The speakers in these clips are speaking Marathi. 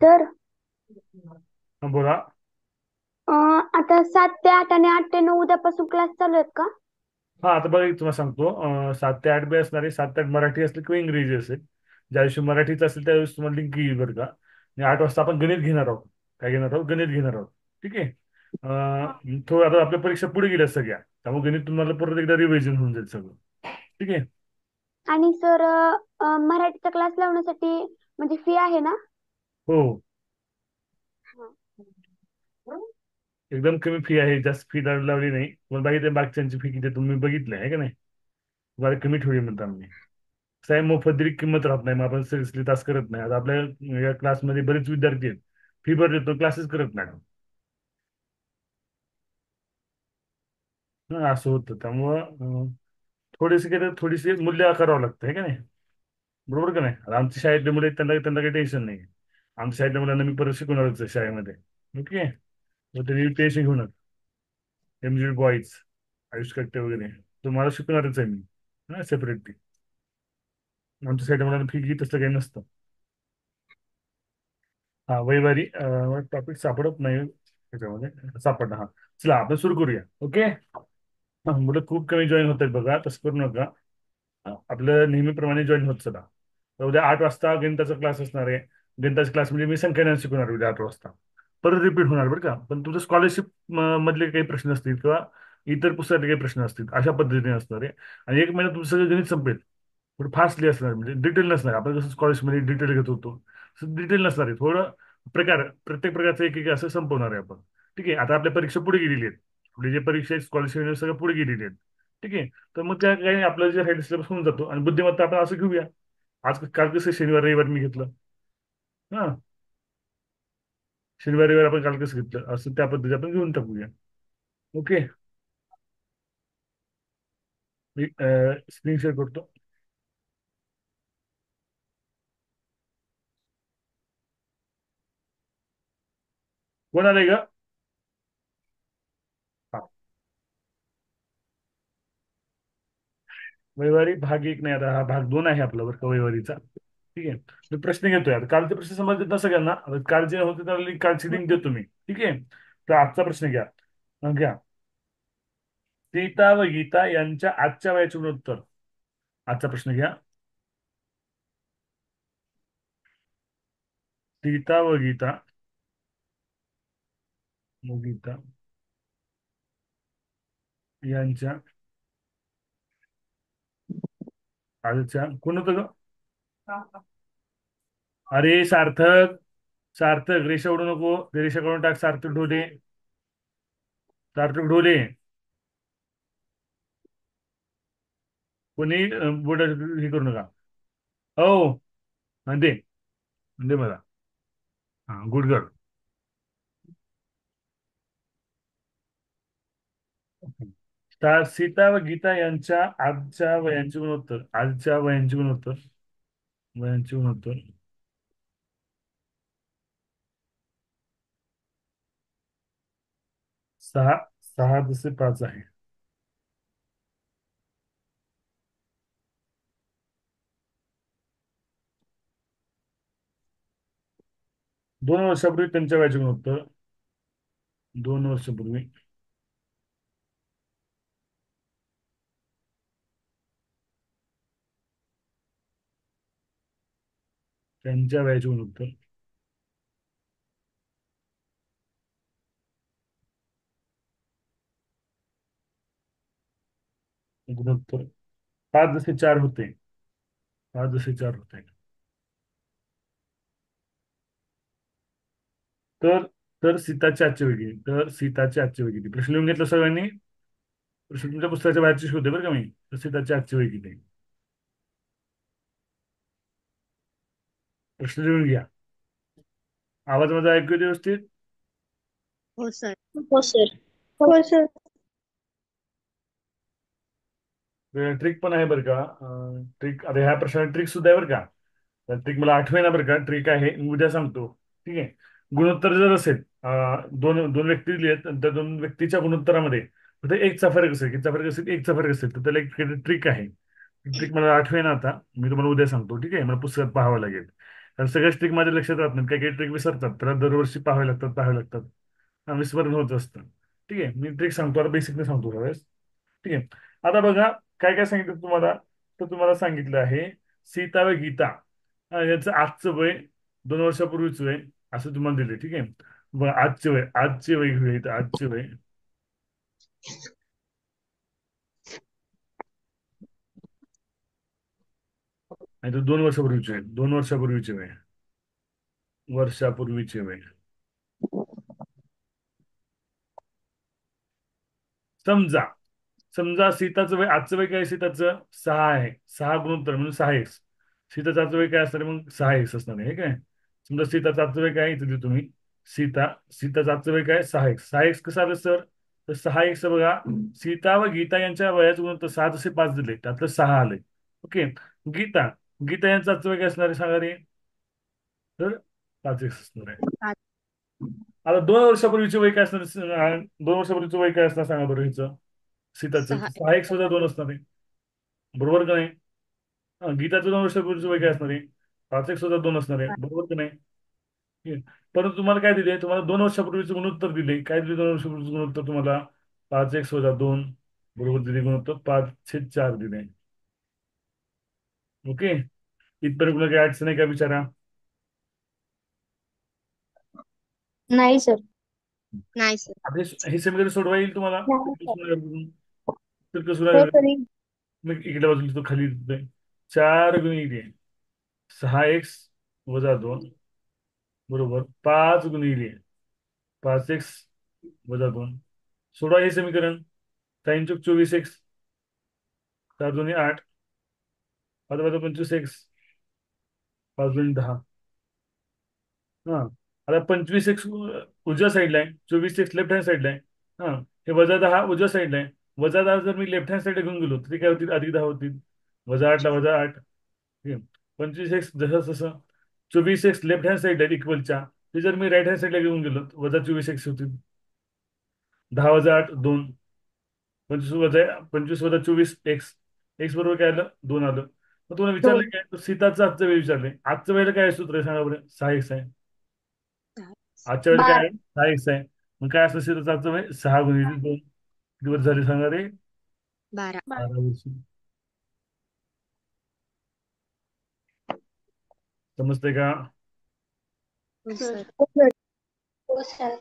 तर हा, बोला. आता 7 ते 8 आणि 8 ते 9 उद्यापासून क्लास चालू आहेत का? हा, आता बघा, एक तुम्हाला सांगतो. 7 ते 8 बी असणार आहे. 7 ते 8 मराठी असेल किंवा इंग्रजी असेल. ज्या दिवशी मराठीच असेल त्या दिवशी तुम्हाला लिंक येईल बरं का. आणि 8 वाजता आपण गणित घेणार आहोत. काय घेणार आहोत? गणित घेणार आहोत. ठीक आहे. थोडं आता आपल्या परीक्षा पुढे गेल्या सगळ्या, त्यामुळे गणित तुम्हाला परत एकदा रिव्हिजन होऊन जाईल सगळं. ठीक आहे. आणि सर मराठीचा क्लास लावण्यासाठी म्हणजे फी आहे ना? हो. हा. एकदम कमी फी आहे. जास्त फी लावली नाही. तुम्हाला बघितलं बाकीच्यांची फी किती तुम्ही बघितलं आहे का नाही? तुम्हाला कमी ठेवली म्हणता आम्ही. साहेब, मोफत किंमत राहत नाही. मग आपण सिरियसली तास करत नाही. आता आपल्या या क्लासमध्ये बरेच विद्यार्थी आहेत. फी भरले तो क्लासेस करत नाही. असं होतं. त्यामुळं थोडेसे काय तर थोडीशी मूल्य आकारावं लागतं आहे का नाही? बरोबर का नाही? आता आमच्या शाळेतले मुले, त्यांना त्यांना काही टेन्शन नाही. आमच्या शाळेतल्या मुलांना मी परत शिकवणारच आहे शाळेमध्ये. ओके. तर त्यांनी टेन्शन घेऊ नका. एमजी बॉईज, आयुष कट्टे वगैरे तुम्हाला शिकवणारच आहे मी, ना, सेपरेटली. आमच्या साईड मुलांना फी घेत असलं काही नसतं. हा, वैवारी टॉपिक सापडत नाही त्याच्यामध्ये. सापडला, हा. चला, आपण सुरू करूया. ओके. हा, मुलं खूप कमी जॉईन होत आहेत बघा, तसं करू नका. आपलं नेहमीप्रमाणे जॉईन होत चला. तर उद्या 8 वाजता गणिताचा क्लास असणार आहे. गणिताचा क्लास म्हणजे मी संख्याने शिकवणार उद्या 8 वाजता. परत रिपीट होणार बरं का. पण तुमचं स्कॉलरशिप मधले काही प्रश्न असतील किंवा इतर पुस्तकातले काही प्रश्न असतील अशा पद्धतीने असणार आहे. आणि 1 महिन्यात तुमचं सगळं गणित संपेल. थोडं फास्टली असणार, म्हणजे डिटेल नसणार. आपण जसं स्कॉलरशिपमध्ये डिटेल घेत होतो तसं डिटेल नसणार आहे. थोडं प्रत्येक प्रकारचं एक एक असं संपवणार आहे आपण. ठीक आहे. आता आपल्या परीक्षा पुढे गेलेली आहेत. आपली जे परीक्षा स्कॉलरशिप सगळं पुढे गेलेली आहेत. ठीक आहे. तर मग त्या काही आपलं जे राहील सिलेबस होऊन जातो. आणि बुद्धिमत्ता आपण असं घेऊया. आज काल कसं शनिवार रविवार मी घेतलं. हा, शनिवार रविवार आपण काल कसं घेतलं असं त्या पद्धतीने आपण घेऊन टाकूया. ओके. मी स्क्रीन शेअर करतो. कोण आलंय का? हा. वैवारी भाग एक नाही, आता हा भाग 2 आहे आपला बरं का वैवारीचा. ठीक आहे. मी प्रश्न घेतोय. आता कालचे प्रश्न समजतात ना सगळ्यांना? आता काल जे होते त्याला कालची लिंक देतो मी. ठीक आहे. तर आजचा प्रश्न घ्या. घ्या. सीता व गीता यांच्या आजच्या वयाचे गुणोत्तर. आजचा प्रश्न घ्या. सीता व गीता, गीता यांच्या आजच्या कोण होतं ग? अरे सार्थक, सार्थक रेषा उडू नको. ते रेषा करून टाक. सार्थक ढोले, सार्थक ढोले. कोणी बोट हे करू नका. हो. हा, दे. दे मला. हा, गुड गर्ल. सीता व गीता यांच्या आजच्या वयांचे गुणोत्तर. आजच्या वयांचे गुणोत्तर. वयांचे गुणोत्तर. 6:6:5 आहे. 2 वर्षापूर्वी त्यांच्या वयाचे गुणोत्तर. 2 वर्षापूर्वी त्यांच्या वयाचे गुणोत्तर. गुणोत्तर 5:4 होते. 5:4 होते. तर तर सीताची आजची वेगळी. तर सीताची आजची वेगळी प्रश्न लिहून घेतला सगळ्यांनी? प्रश्न तुमच्या पुस्तकाच्या बाहेरची शोधे बरं का मी. तर सीताची आजची वेगळी. प्रश्न लिहून घ्या. आवाज माझा ऐकू येतो व्यवस्थित? हो सर. हो सर. हो सर. ट्रिक पण आहे बरं का. ट्रिक, अरे ह्या प्रश्नात ट्रिक सुद्धा आहे बरं का. तर ट्रिक मला आठवे ना बरं का. ट्रिक आहे, मी उद्या सांगतो. ठीक आहे. गुणोत्तर जर असेल, दोन दोन व्यक्ती दिली आहेत, त्या दोन व्यक्तीच्या गुणोत्तरामध्ये फक्त एकचा फरक असेल, कितीचा फरक असेल, एकचा फरक असेल, तर त्याला एक ट्रिक आहे. ट्रिक मला आठवे ना आता. मी तुम्हाला उद्या सांगतो. ठीक आहे. मला पुस्तकात पाहावं लागेल. कारण सगळ्या ट्रिक माझ्या लक्षात राहत नाही, काही काही ट्रिक विसरतात, त्याला दरवर्षी पाहावे लागतात. विस्मरण होत असतं. ठीक आहे, मी ट्रिक सांगतो आता, बेसिकली सांगतो त्यावेळेस. ठीक आहे. आता बघा, काय काय सांगितलं तुम्हाला. तर तुम्हाला सांगितलं आहे सीता व गीता, याचं आजचं वय 2 वर्षापूर्वीच वय असं तुम्हाला दिले. ठीक आहे. बघा आजचे वय घेऊया इथं, आजचे वय. नाही तर 2 वर्षापूर्वीचे वय, 2 वर्षापूर्वीचे वय, वर्षापूर्वीचे वय. समजा समजा सीताचं वय, आजचं वय काय आहे सीताचं, 6 आहे. 6 गुणोत्तर म्हणून 6x. सीताचं आजचं वय काय असणार आहे, मग 6x असणार आहे, हे काय. समजा सीताचं आजचं वय काय, इथे दिलं तुम्ही. सीताचं आजचं वय काय, 6x. 6x कसं आलं सर, तर 6x बघा, सीता व गीता यांच्या वयाचं गुणोत्तर 6 जसे 5 दिले त्यातलं 6 आलंय. ओके. गीता गीता यांचं आजचं वय काय असणार आहे सांगा रे, तर 5x असणार आहे. पाच. आता 2 वर्षापूर्वीचे वय काय असणार, 2 वर्षापूर्वीचं वय काय असणार सांगा बरं हिचं, सीताचं सहा 6x - 2 असणार आहे. बरोबर का नाही. गीताचं 2 वर्षापूर्वीचं वय काय असणार आहे, 5x - 2 असणार आहे. बरोबर का नाही. ठीक आहे. परंतु तुम्हाला काय दिले, तुम्हाला 2 वर्षापूर्वीचं गुणोत्तर दिले. काय दिले 2 वर्षापूर्वीचं गुणोत्तर तुम्हाला, 5x - 2 बरोबर दिले गुणोत्तर 5/4 दिले. ओके. इथपर्यंत तुला काही अडचण आहे का विचारा. नाही सर. नाही सर. आता हे समीकरण सोडवा येईल तुम्हाला. नाही सर. तर कसं हो लागेल, सर. मी इकडे बाजूला तो खाली देतोय. 4 × 6x - 2 बरोबर 5 × 5x - 2. सोडवा हे समीकरण. 3×24x, 4×2 = 8, 5×5 = 25x, 5×2 = 10. हा. आता 25x उजव्या साईडला आहे, 24x लेफ्ट हँड साईडला आहे. हा. हे -10 उजव्या साईडला आहे. -10 जर मी लेफ्ट हँड साईडला घेऊन गेलो तरी काय होतील, +10 होतील. -8 ला -8. ठीक आहे. 25x जसं तसं. 24x लेफ्ट हँड साईडला आहे इक्वलच्या, ते जर मी राईट हँड साईडला घेऊन गेलो -24x होतील. 10 - 8 2. 25 - 24 एक्स बरोबर काय आलं, 2 आलं. मग तुम्हाला विचारलं दोन. काय, तर सीताचं आजचं वेळ विचारलंय. आजचं वेळेला काय सूत्र आहे सांगा बरं, 6x आहे. आजच्या वेळेला काय बारा. आहे, 6x आहे. मग काय असतं सीताचं आजचं वेळ, 6 × 2. किती वर्ष झाले सांगा रे, 12. 12 वर्ष. समजते का. हो सर. हो सर.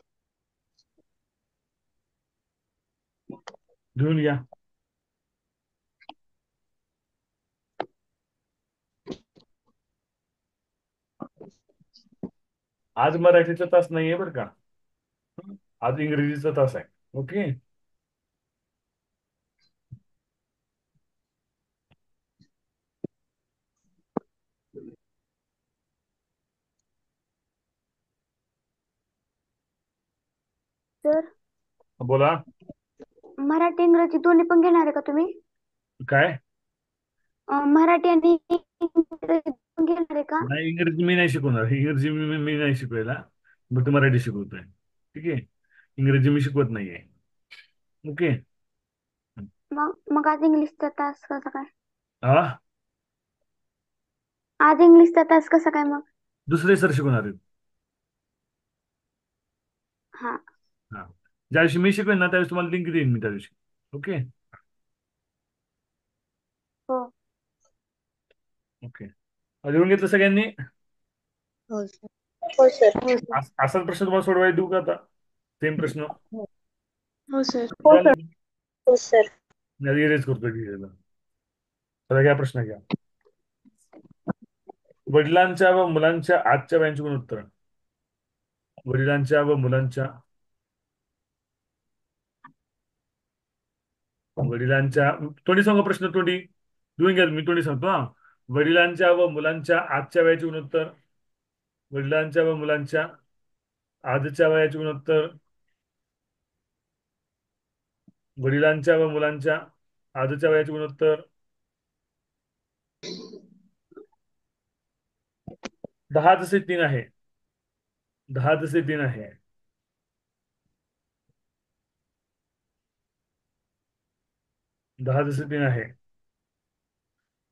घेऊन घ्या. आज मराठीचा तास नाहीये बरं का, आज इंग्रजीचा तास आहे. ओके. सर, बोला. मराठी इंग्रजी दोन्ही पण घेणार आहे का तुम्ही? काय मराठी आणि इंग्रजी पण घेणार आहे का? नाही, इंग्रजी मी नाही शिकवणार. इंग्रजी मी नाही शिकवायला, फक्त मराठी शिकवतोय. ठीक आहे. इंग्रजी मी शिकवत नाहीये. ओके. मग आज इंग्लिशचा तास कसा काय? हा. आज इंग्लिशचा तास कसा काय मग? दुसरे सर शिकवणार आहेत. हा. हा. ज्या दिवशी मी शिकवेन ना त्यावेळेस तुम्हाला लिंक देईन मी त्या दिवशी. ओके. हो. ओके. लिहून घेतलं सगळ्यांनी. हो सर. हो सर. हो सर. असाच प्रश्न तुम्हाला सोडवायला देऊ का आता, सेम प्रश्न. हो सर. हो सर. हो सर. इरेज करतो घ्यायला. चला घ्या प्रश्न घ्या. वडिलांच्या व मुलांच्या आजच्या वयांची गुणोत्तर. वडिलांच्या व मुलांच्या, तोंडी सांगा प्रश्न, तोंडी लिहून घ्या. मी तोंडी सांगतो हा. वडिलांच्या व मुलांच्या आजच्या वयाची गुणोत्तर. वडिलांच्या व मुलांच्या आजच्या वयाची गुणोत्तर. वडिलांच्या व मुलांच्या आजच्या वयाची गुणोत्तर. 10:3 आहे. 10:3 आहे. 10:3 आहे.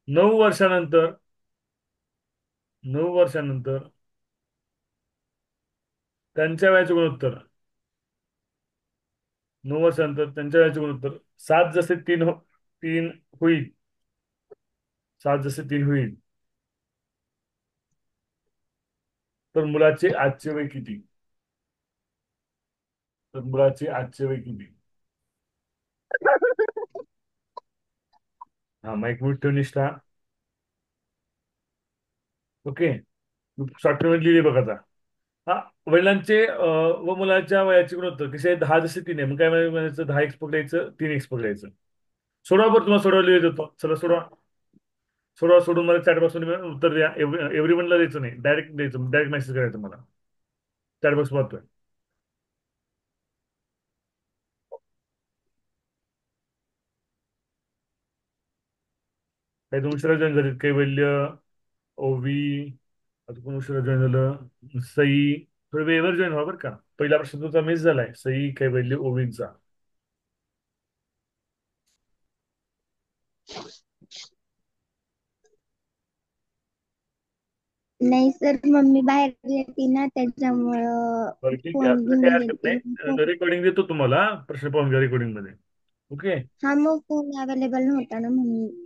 9 वर्षानंतर 9 वर्षानंतर त्यांच्या वयाचे गुणोत्तर, 9 वर्षानंतर त्यांच्या वयाचे गुणोत्तर, सात जसे तीन होईल, 7 जसे 3 होईल, तर मुलाचे आजचे वय किती? तर मुलाचे आजचे वय किती? हा, माईक म्यूट ठेवून निष्ठा. ओके, सॉफ्टवेअर लिहिले बघा आता. हा, वडिलांचे व मुलाच्या वयाचे गुणोत्तर कसे आहे? 10 जसे 3 आहे. मग काय म्हणायचं? 10x पकडायचं, 3x पकडायचं. सोडवा बरं, तुम्हाला सोडवा लिहित होतो. चला सोडवा. सोडवा, सोडून मला चॅट बॉक्स मध्ये उत्तर द्या. एव्हरी वनला द्यायचं नाही, डायरेक्ट द्यायचं, डायरेक्ट मेसेज करायचं मला. चॅट बॉक्स पाहतोय. काही दोन उशिरा जॉईन झालीत, कैवल्य, ओवी, आता कोण उशिरा जॉईन झालं? सई. थोडं वेळेवर जॉईन व्हा बरं का. पहिला प्रश्न तुमचा मिस झालाय, सई, कैवल्य, ओवींचा. नाही सर, मम्मी बाहेर गेली ना त्याच्यामुळं बरं ठीक आहे, फोन असं घेऊन काही हरकत गेलते. नाही. रेकॉर्डिंग देतो तुम्हाला, प्रश्न पाहून घ्या रेकॉर्डिंग मध्ये. ओके. हा, मग फोन अवेलेबल नव्हता ना म्हणून.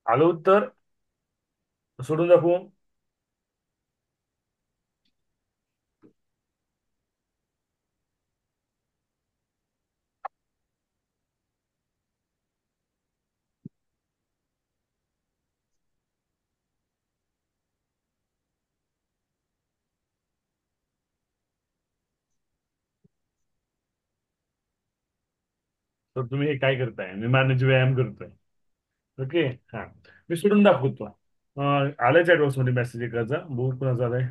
आलं उत्तर? सोडून दाखवू? तर तुम्ही हे काय करताय? मी मानवाचे व्यायाम करतोय. ओके. हा, मी सोडून दाखवतो. आलाय चॅट बॉक्स मध्ये मेसेज एकाचा, बहुत कोणाचा आलाय.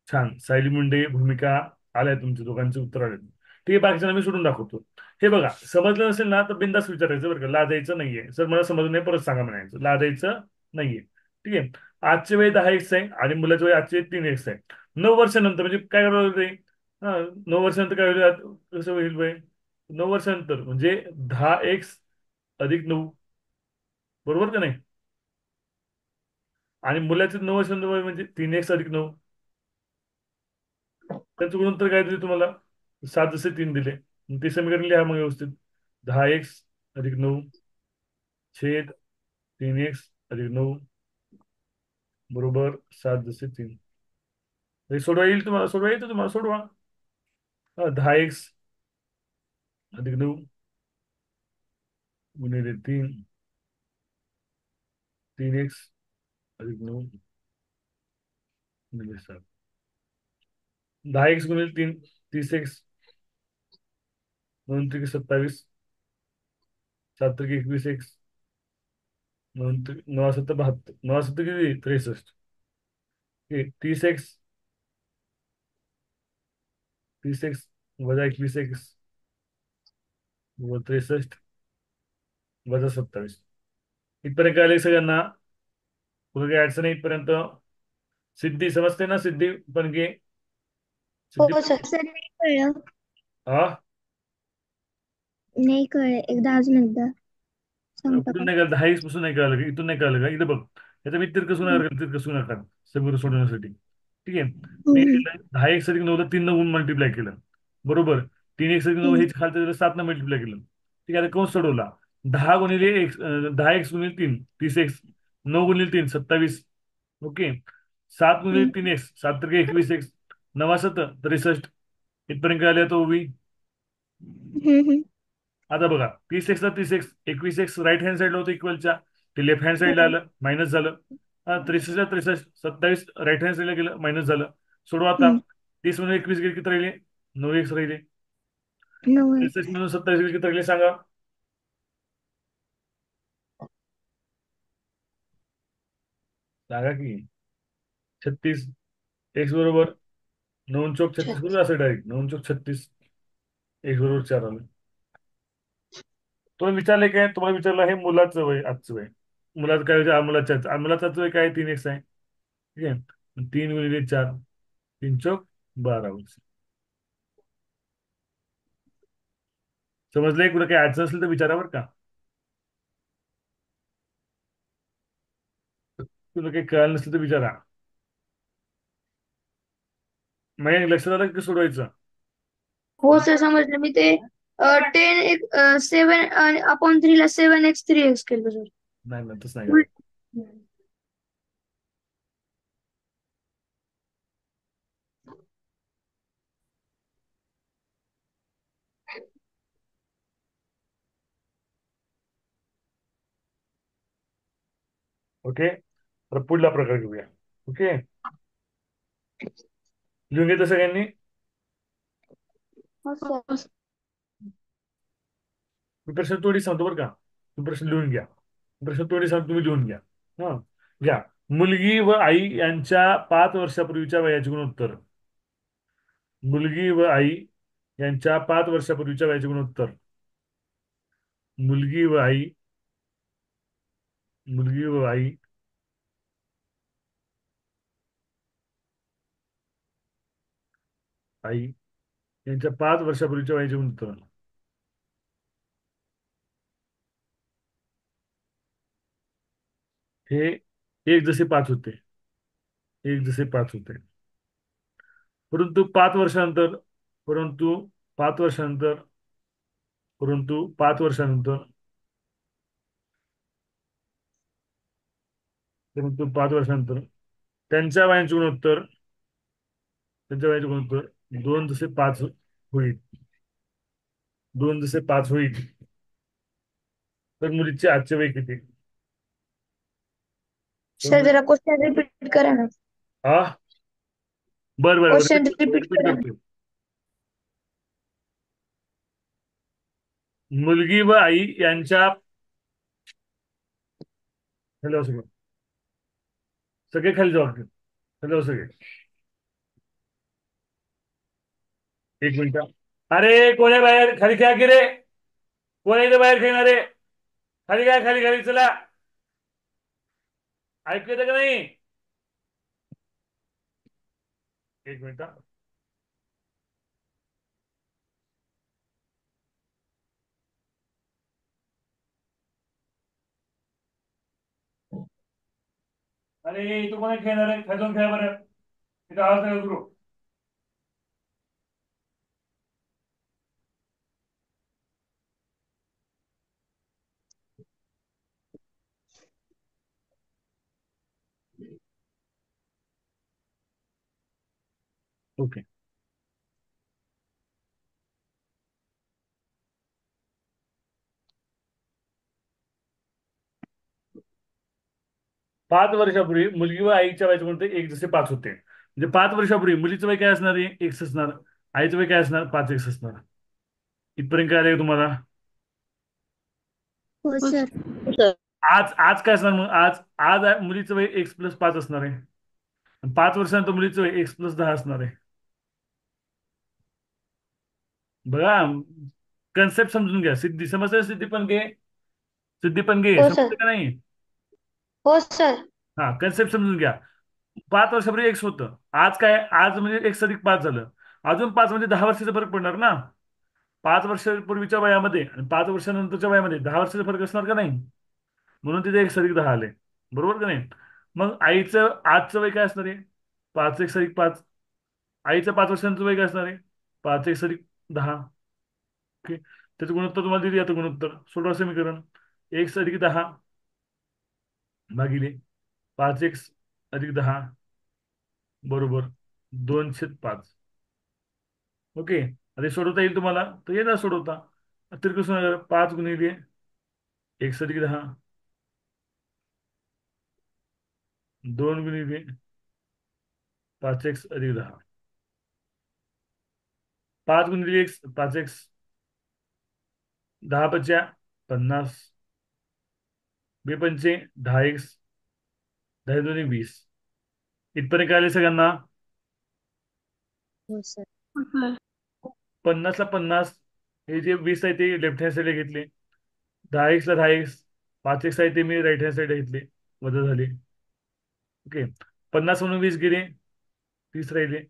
छान, सायली मुंडे, भूमिका, आलाय तुमच्या दोघांचे उत्तर आले. ठीक आहे, बाकीच्यांना मी सोडून दाखवतो. हे बघा, समजलं नसेल ना तर बिंदास विचारायचं बरं का, लाजायचं नाहीये. सर मला समजलं नाही, परत सांगा म्हणायचं, लाजायचं नाहीये. ठीक आहे. आजचे वय 10x आहे आणि मुलाचे वय आजचे 3x आहे. 9 वर्षानंतर म्हणजे काय करावं लागेल? हा, 9 वर्षानंतर काय होईल? कसं होईल वय? 9 वर्षानंतर म्हणजे 10x अधिक 9, बरोबर का नाही? आणि मुलाचे 9 वर्षानंतर वय म्हणजे 3x अधिक 9. त्याचं गुणोत्तर काय दिले तुम्हाला? 7 जसे 3 दिले. मग ते समीकरण लिहा मग व्यवस्थित. 10x अधिक 9 छेद 3x अधिक 9 बरोबर 7 जसे 3. हे सोडवा येईल तुम्हाला, सोडवा येतं तुम्हाला, सोडवा. 10x अधिक 9 गुणिले 3, 3x अधिक 9 गुणिले 7. 10x गुणिले 3, 30x, 9 त्रिक 27, 7 त्रिक 21x, 9 7 72, 9 7 किती? 63. 30x, 30x वजा 21x व 63 वजा 27. इथपर्यंत काय आले सगळ्यांना? कुठे काही अडचण आहे इथपर्यंत? सिद्धी समजते ना? सिद्धी पण घे. सिद्धी हो सर. सर नाही कळलं. हा, नाही कळलं, एकदा अजून एकदा सांगता कुठून का? नाही कळलं? 10x पासून नाही कळलं का? इथून नाही कळलं का? इथं बघ, याचा मी तिरकसून नका सगळं सोडवण्यासाठी. ठीक आहे. मी हम्म, 10x अधिक 9 ला 3 मल्टिप्लाय केलं, बरोबर. 3x अधिक 9 हम्म, हे खालचं दिलं 7 मल्टिप्लाय केलं. ठीक आहे, आता कंस सोडवला. 10 गुणिले 30x, 9 गुणिले 3 27. ओके. 7 गुणिले 3x, 7 त्रिक 21x, 9 7 63. इथपर्यंत काय आले तो उभी? हम्म, आता बघा, 30x ला 30x, 21x राईट हँड साईडला होतं इक्वलच्या, ते लेफ्ट हँड साईडला आलं, मायनस झालं. 63 ला 63, 27 राईट हँड साईडला गेलं, मायनस झालं. सोडवा आता. हम्म. 30 मधून 21 गेले किती राहिले? 9x राहिले. 9. 63 मधून 27 गेले किती राहिले सांगा? सांगा की. 36. एक्स बरोबर 9 चौक 36 करू असं डायरेक्ट, 9 चौक 36, एक्स बरोबर 4 आलं. तुम्ही विचारले काय? तुम्हाला विचारलं आहे मुलाचं वय, आजचं वय. मुलाचं काय होतं? मुलाचं वय काय? 3x आहे. ठीक आहे. 3 गुणिले 4, 3 चौक 12 वर्ष. समजलंय? कुठं काही अडचण असेल तर विचारा बरं का. तुला काही कळलं नसेल तर विचारा. मग लक्षात आलं की सोडवायचं? हो सर समजलं मी ते 7/3 ला 7x 3x केलं सर. नाही नाही, तसं नाही करायचं. ओके, तर पुढला प्रकार घेऊया. ओके, लिहून घेतं सगळ्यांनी? हो सर. मी प्रश्न तोडी सांगतो बरं का, तुम्ही प्रश्न लिहून घ्या. प्रश्न तोडी सांगतो, तुम्ही लिहून घ्या. हा, घ्या. मुलगी व आई यांच्या 5 वर्षापूर्वीच्या वयाचे गुणोत्तर. मुलगी व आई यांच्या 5 वर्षापूर्वीच्या वयाचे गुणोत्तर. मुलगी व आई, मुलगी व आई आई यांच्या 5 वर्षापूर्वीच्या वयाचे गुणोत्तर. हे 1:5 होते. 1:5 होते. परंतु 5 वर्षानंतर, परंतु 5 वर्षानंतर, परंतु 5 वर्षानंतर, परंतु 5 वर्षानंतर त्यांच्या वयाचे गुणोत्तर, त्यांच्या वयाचे गुणोत्तर 2:5 होईल. 2:5 होईल. तर मुलीचे आजचे वय किती? सर जरा क्वेश्चन रिपीट करा ना. हा, बरं बरं बरं, क्वेश्चन रिपीट रिपीट करा ना. करतो. मुलगी व आई यांच्या, हॅलो सगळे, सगळे खाली जबाब. हॅलो सगळे, एक मिनिट. अरे कोण आहे बाहेर? खाली खेळा की रे. कोण आहे इथे बाहेर खेळणारे? खाली काय, खाली खाली चला. ऐकू येतं का नाही? एक मिनिट. अरे इथं कोण खेळणार आहे? खाली जाऊन खेळा बरं. तिथं आवाज नका करू. ओके, 5 वर्षापूर्वी मुलगी व आईच्या वयाचे कोणते 1:5 होते. म्हणजे 5 वर्षापूर्वी मुलीचं वय काय असणार आहे? एक्स असणार. आईचं वय काय असणार? 5x असणार. इथपर्यंत काय आलंय तुम्हाला? हो सर. आज आज काय असणार मग? आज आज मुलीचं वय x+5 असणार आहे. आणि 5 वर्षानंतर मुलीचं वय x+10 असणार आहे. बघा, कन्सेप्ट समजून घ्या. सिद्धी समजते? सिद्धी पण घे, सिद्धी पण घे, हो समजतं सर. का नाही? हो सर. हा, कन्सेप्ट समजून घ्या. 5 वर्षापूर्वी एक्स होतं. आज काय? आज म्हणजे x+5 झालं. अजून 5 म्हणजे 10 वर्षाचा फरक पडणार ना. 5 वर्षापूर्वीच्या वयामध्ये आणि 5 वर्षानंतरच्या वयामध्ये 10 वर्षाचा फरक असणार का नाही? म्हणून तिथे x+10 आले. बरोबर का नाही? मग आईचं आजचं वय काय असणार आहे? 5x+5. आईचं 5 वर्षांचं वय काय असणार आहे? 5x+10. ओके, त्याचं गुणोत्तर तुम्हाला दिली आता. गुणोत्तर सोडवा समीकरण. x+10 भागिले 5x+10 बरोबर 2/5. ओके, आता हे सोडवता येईल तुम्हाला? तर येणार सोडवता. तर कसं 5 गुणिले x+10, 2 गुणिले 5x+10. 5 गुणिले 5x, 10×5 = 50. बेपंचे 10x, 10×2 = 20. इथपर्यंत काय आले सगळ्यांना? हो सर. 50ला 50, हे जे 20 आहे ते लेफ्ट हँड साईडला घेतले. 10x ला 10x, 5x आहे ते मी राईट हँड साईडला घेतले, वजा झाले. ओके, 50 म्हणून 20 गेले, 30 राहिले.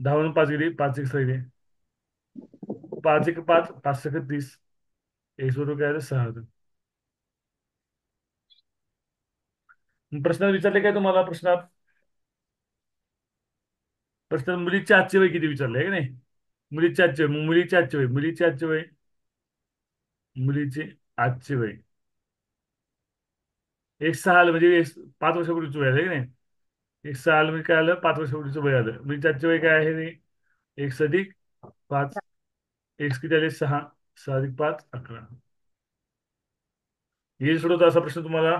10 म्हणून 5 गेले, 5x राहिले. 5 एक 5, 5 सक 30, 1 काय आलं 6 आलं. प्रश्नात विचारले काय तुम्हाला प्रश्नात? प्रश्नात मुलीची आजची वय किती विचारले आहे की नाही? मुलीची आजची वय, मग मुलीची आजची वय, मुलीची आजची वय, मुलीची आजची वय 1 6 आलं म्हणजे 5 वर्षापूर्वीचं वय आलं की नाही? 1 6 आलं म्हणजे काय आलं? 5 वर्षापूर्वीचं वय आलं. मुलीची आजची वय काय आहे रे? 1 अधिक 5, एक किती आले 6, 6 अधिक 5 11. येईल सोडवता असा प्रश्न तुम्हाला?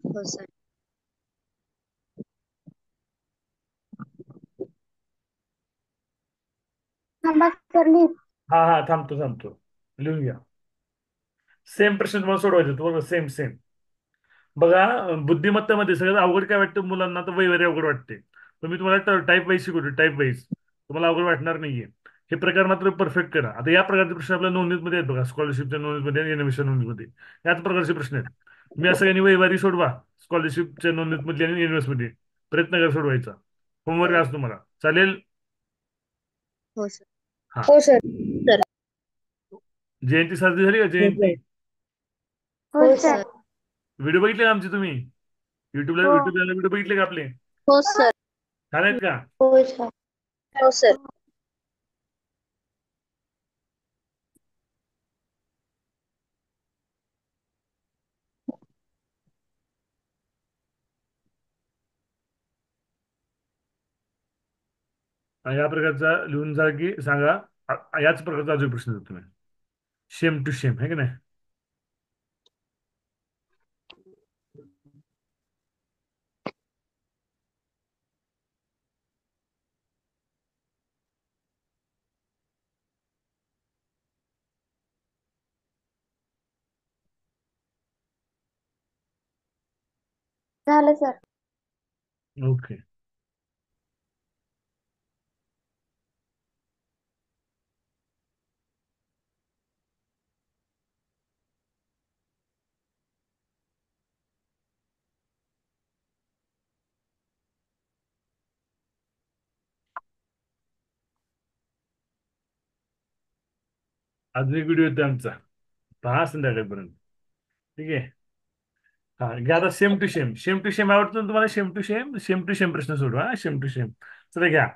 हो सर. थांबा सर लिहित. हा हा, थांबतो थांबतो, लिहून घ्या. सेम प्रश्न तुम्हाला सोडवायचे बरोबर, सेम सेम. बघा, बुद्धिमत्तामध्ये सगळ्यात अवघड काय वाटतं मुलांना, तर वैवारी अवघड वाटते. तर मी तुम्हाला टाईप वाईज शिकवतो, टाईप वाईज तुम्हाला अवघड वाटणार नाहीये. हे प्रकार मात्र परफेक्ट करा. आता या प्रकारचे प्रश्न आपल्या नोंदणीमध्ये आहेत बघा, स्कॉलरशिपच्या नोंदणीमध्ये आणि इनोव्हेशन नोंदणीमध्ये याच प्रकारचे प्रश्न आहेत. मी असं काही वैवारी सोडवा, स्कॉलरशिपच्या नोंदणीमध्ये आणि युनिव्हर्समध्ये प्रयत्न करा सोडवायचा. होमवर्क आज तुम्हाला चालेल. हो सर. हा, हो सर. सर. जयंती साजरी झाली का जयंती? हो हो सर. सर. व्हिडिओ बघितले का आमचे तुम्ही? युट्यूबला हो. युट्यूबला व्हिडिओ बघितले का आपले? हो सर. छान आहेत का? हो सर. हो सर. या प्रकारचा लिहून जा की सांगा. याच प्रकारचा अजून प्रश्न देतो तुम्ही, शेम टू शेम आहे की नाही? झालं सर. ओके. अजून एक व्हिडिओ येतो आमचा, पहा संध्याकाळपर्यंत. ठीक आहे. हा घ्या आता सेम टू शेम. शेम टू शेम आवडतो ना तुम्हाला? शेम टू शेम, शेम टू शेम प्रश्न सोडवा. शेम टू शेम. चला घ्या.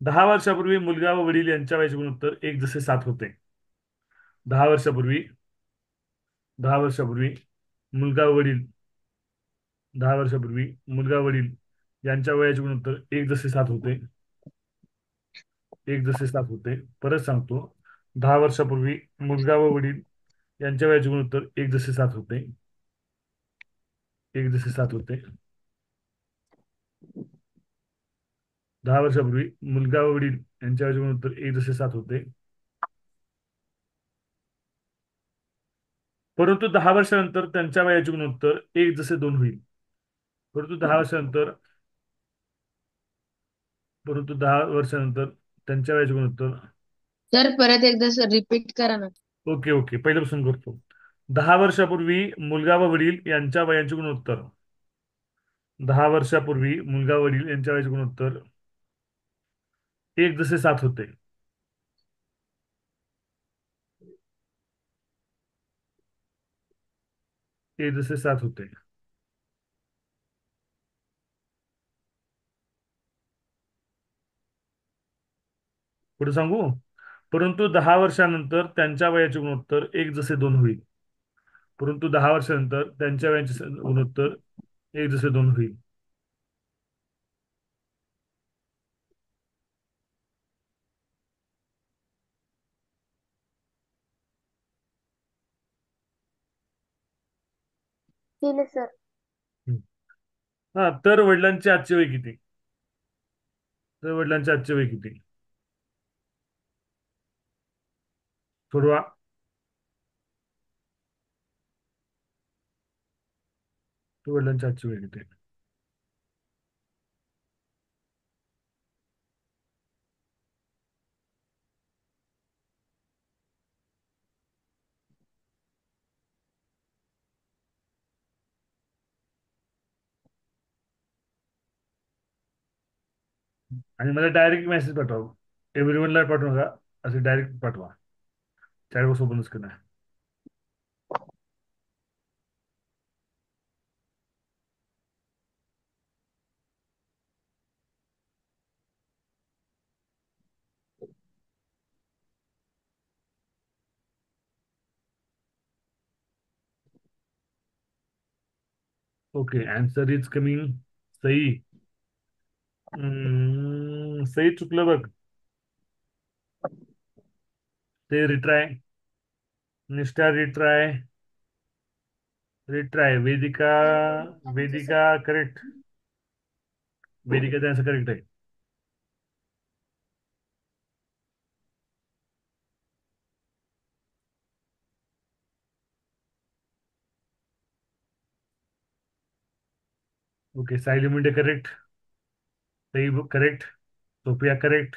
10 वर्षापूर्वी मुलगा व वडील यांच्या वयाचे गुणोत्तर 1:7 होते. 10 वर्षापूर्वी, 10 वर्षापूर्वी मुलगा व वडील, 10 वर्षापूर्वी मुलगा व वडील यांच्या वयाचे गुणोत्तर 1:7 होते. 1:7 होते. परत सांगतो, 10 वर्षापूर्वी मुलगा व वडील यांच्या वयाचे गुणोत्तर 1:7 होते. 1:7 होते. 10 वर्षापूर्वी मुलगा व वडील यांच्या वयाचे गुणोत्तर 1:7 होते. परंतु 10 वर्षानंतर त्यांच्या वयाचे गुणोत्तर 1:2 होईल. परंतु 10 वर्षानंतर, परंतु 10 वर्षानंतर त्यांच्या वयाचे गुणोत्तर. सर परत एकदा सर रिपीट करा ना. ओके ओके, पहिल्यापासून करतो. 10 वर्षापूर्वी मुलगा व वडील यांच्या वयाचे गुणोत्तर, 10 वर्षापूर्वी मुलगा व वडील यांच्या वयाचे गुणोत्तर 1:7 होते. 1:7 होते. पुढे सांगू. परंतु 10 वर्षानंतर त्यांच्या वयाचे गुणोत्तर 1:2 होईल. परंतु 10 वर्षानंतर त्यांच्या वयाचे गुणोत्तर 1:2 होईल. केलं सर. हम्म. हा, तर वडिलांचे आजचे वय किती? तर वडिलांचे आजचे वय किती? सोडवा. तर वडिलांचे आजचे वय किती? आणि मला डायरेक्ट मेसेज पाठवा. एव्हरीवनला पाठवू नका, असे डायरेक्ट पाठवा. चॅट बॉक्स ओपनच करा. Okay, answer is coming. Sai. Sai चुकलं बघ. ते retry. Nishtha retry. Retry. Vedika. Vedika correct. वेदिकाचा आन्सर करेक्ट आहे. Okay, Sayali Munde correct. Sai correct. Sophia correct.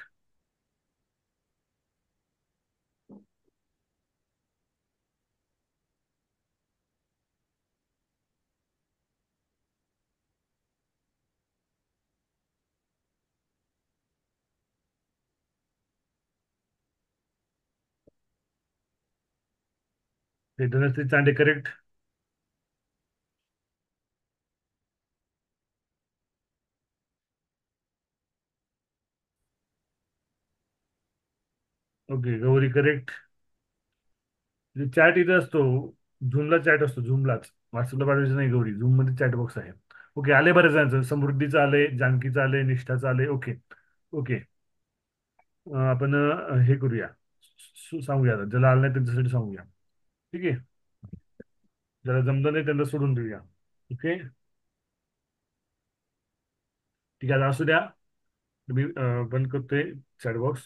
ते Dhanashree Chande correct. Okay, Gauri correct. Chat इथं असतो. झूमला चॅट असतो, झूमलाच. व्हॉट्सअपला पाठवायचं नाही गौरी, झूम मध्ये चॅट बॉक्स आहे. ओके, आले बरेच जणांचं. समृद्धीचं आलंय, जानकीचं आलंय, निष्ठाचं आलंय. ओके. ओके. आपण हे करूया. सांगूया आता. ज्याला आलं नाही त्यांच्यासाठी सांगूया. ठीक आहे. ज्याला जमलं नाही त्यांना सोडून देऊया. ओके. ठीक आहे, आता असू द्या. मी बंद करतोय चॅट बॉक्स.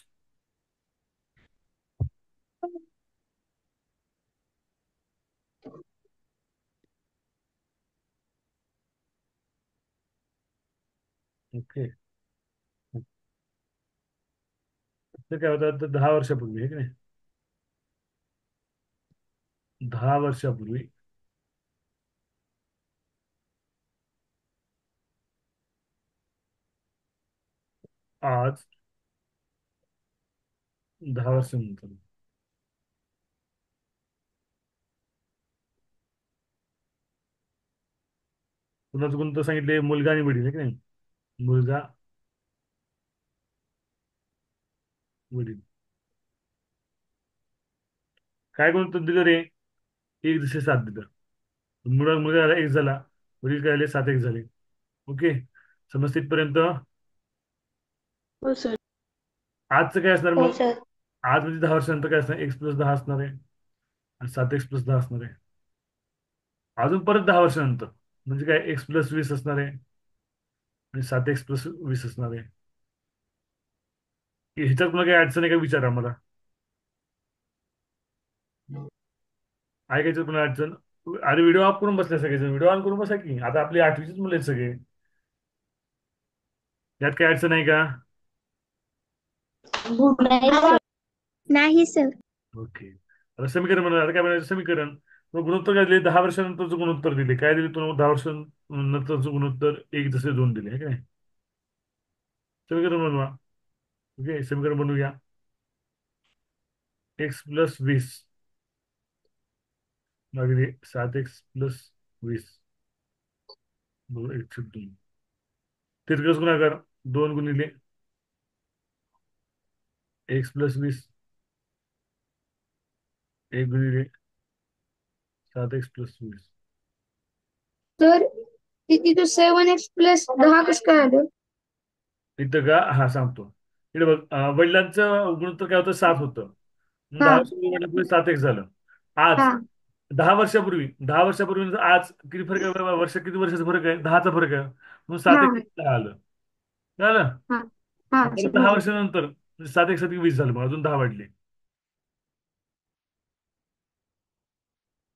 ओके. तर काय होतं, आता 10 वर्षापूर्वी आहे की नाही. 10 वर्षापूर्वी. आज 10 वर्षानंतर कुणाचं कोणतं सांगितले, मुलगा आणि वडील आहे की नाही. मुलगा, वडील. काय कोणतं दिलं रे. 1 दशे 7 दिलं. मुलगा मुलगा झाला 1 झाला. वडील काय झाले, 7 1 झाले. ओके. समजते इथपर्यंत. हो सर. आजचं काय असणार हो मग. सर. आज म्हणजे 10 वर्षानंतर काय असणार, x+10 असणार आहे. आणि 7x+10 असणार आहे. अजून परत 10 वर्षानंतर म्हणजे काय, x+20 असणार आहे. आणि 7x+20 असणार आहे. ह्याच्यात तुला काही अडचण आहे का, विचारा मला. आहे का याच्यात पुन्हा अडचण. अरे व्हिडिओ ऑफ करून बसले सगळेजण, व्हिडिओ ऑन करून बसा की. आता आपली 8वीचीच मुलं आहेत सगळे. यात काय अडचण आहे का. नाही सर. नाही सर. ओके. आता समीकरण म्हणा, आता काय म्हणायचं समीकरण. मग गुणोत्तर काय दिले, 10 वर्षानंतरचं गुणोत्तर दिले. काय दिले तुम्हाला, 10 वर्षानंतरचं गुणोत्तर 1 दशे 2 दिले आहे की नाही. समीकरण बनवा. ओके, समीकरण बनवूया. x+20 भागिले 7x+20. 1/2. तिरकस गुणाकार. 2 गुणिले x+20. 1 गुणिले 7x+20. तर तिथे 7x+10 कसं काय आलं? इथं का, हा सांगतो. इकडे बघ, वडिलांचं गुणोत्तर काय होतं, 7 होतं. मग हा 10 वर्षापूर्वी म्हटलं 7x झालं. आज हा 10 वर्षापूर्वी म्हणजे आज किती फरक आहे बाबा, वर्ष किती वर्षाचा फरक आहे, 10चा फरक आहे. म्हणून हा 7x आलं. कळलं. हा हा परत दहा समजलं. वर्षानंतर म्हणजे 7x 7 20 झालं, मग अजून 10 वाढले.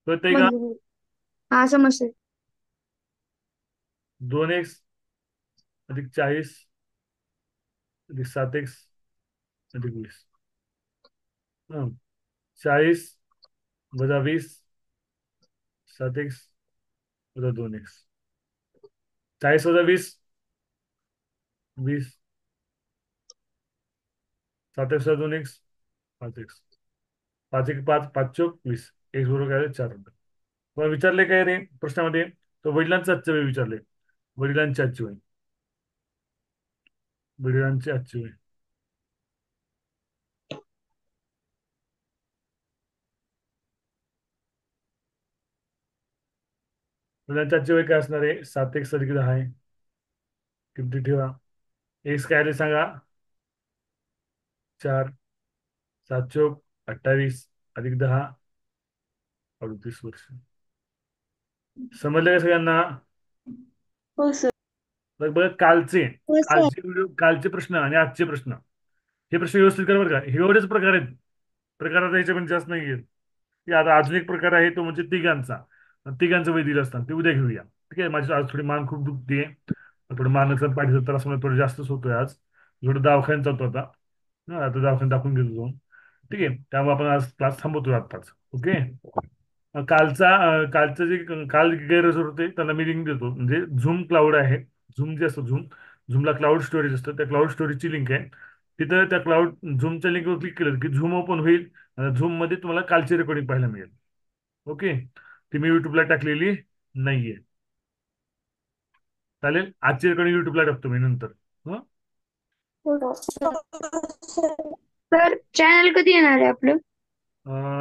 कळतंय का. समजलं. हा समजलं. 2x + 40 + 7x + 20. हा. 40 - 20 7x - 2x. 40 - 20 20. 7 x 2 x 5x 5 1 5 5 चोक 20 x बरोबर काय 4 मला विचारले काय रे प्रश्नामध्ये तो वडिलांचे आजचे वय विचारले वडिलांची आजची वय वडिलांची आजची वय वडिलांची आजची वय काय असणार आहे 7 x अधिक 10 आहे किमती ठेवा एक्स काय आले सांगा 4 7 चोक 28 अधिक 10 38 वर्ष समजलं का सगळ्यांना हो सर. बघ बघ कालचे हो सर. कालचे प्रश्न आणि आजचे प्रश्न हे प्रश्न व्यवस्थित करा बरं का हे एवढेच प्रकार आहेत प्रकारात याच्या पण जास्त नाही आहेत की आता अजून एक प्रकार आहे तो म्हणजे तिघांचं वय दिलं असतं ते उद्या घेऊया ठीक आहे माझी आज थोडी मान खूप दुखतीये थोडं मानाचा पाठीचा त्रास मला थोडं जास्तच होतोय आज थोडं दवाखान्यात जातो आता आता दवाखान्यात दाखवून घेतो जाऊन ठीक आहे त्यामुळे आपण आज क्लास थांबवतो आत्ताच ओके कालचं जे काल गैरहजर होते त्यांना मी लिंक देतो म्हणजे झूम क्लाउड आहे झूम जे असतं झूमला क्लाउड स्टोरेज असतं त्या क्लाउड स्टोरेजची लिंक आहे तिथं त्या क्लाउड झूमच्या लिंकवर क्लिक केलं की झूम ओपन होईल झूम मध्ये तुम्हाला कालची रेकॉर्डिंग पाहायला मिळेल ओके ती मी युट्यूबला टाकलेली नाहीये चालेल आजची रेकॉर्डिंग युट्यूबला टाकतो मी नंतर हं? सर चॅनल कधी येणार आहे आपलं?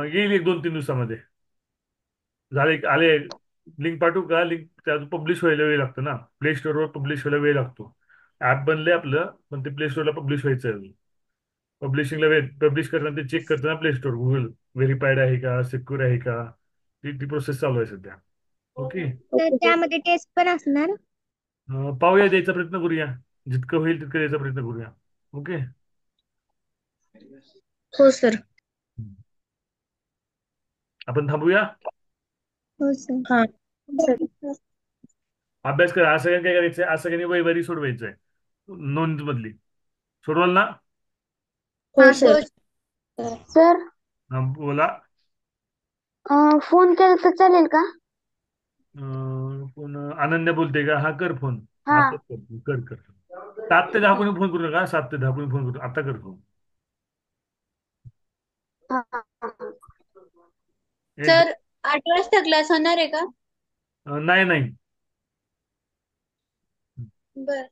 येईल 1 2 3 दिवसामध्ये झाले आले लिंक पाठवू का लिंक त्यात पब्लिश व्हायला वेळ लागतो ना प्ले स्टोअरवर पब्लिश व्हायला वेळ लागतो ऍप बनले आपलं पण ते प्ले स्टोअरला पब्लिश व्हायचं आहे पब्लिशिंगला वेळ पब्लिश करताना ते चेक करताना प्ले स्टोअर गुगल व्हेरीफाईड आहे का सिक्युअर आहे का ती प्रोसेस चालू आहे सध्या ओके तर त्यामध्ये टेस्ट पण असणार? पाहूया द्यायचा प्रयत्न करूया जितकं होईल तितकं द्यायचा प्रयत्न करूया ओके हो सर. आपण थांबूया हो सर. हा सर. अभ्यास करा असं काय करायचंय असं काही वैवारी सोडवायचंय नोंद मधली सोडवाल ना हो सर. सर बोला फोन केला तर चालेल का? कोण अनन्या बोलते का हा कर फोन हा. आता कर 7 ते 10 कोणी फोन करू नका 7 ते 10 कोणी फोन करू आता कर फोन हा, हा, हा. सर 8 वाजता क्लास होणार आहे का? नाही बर.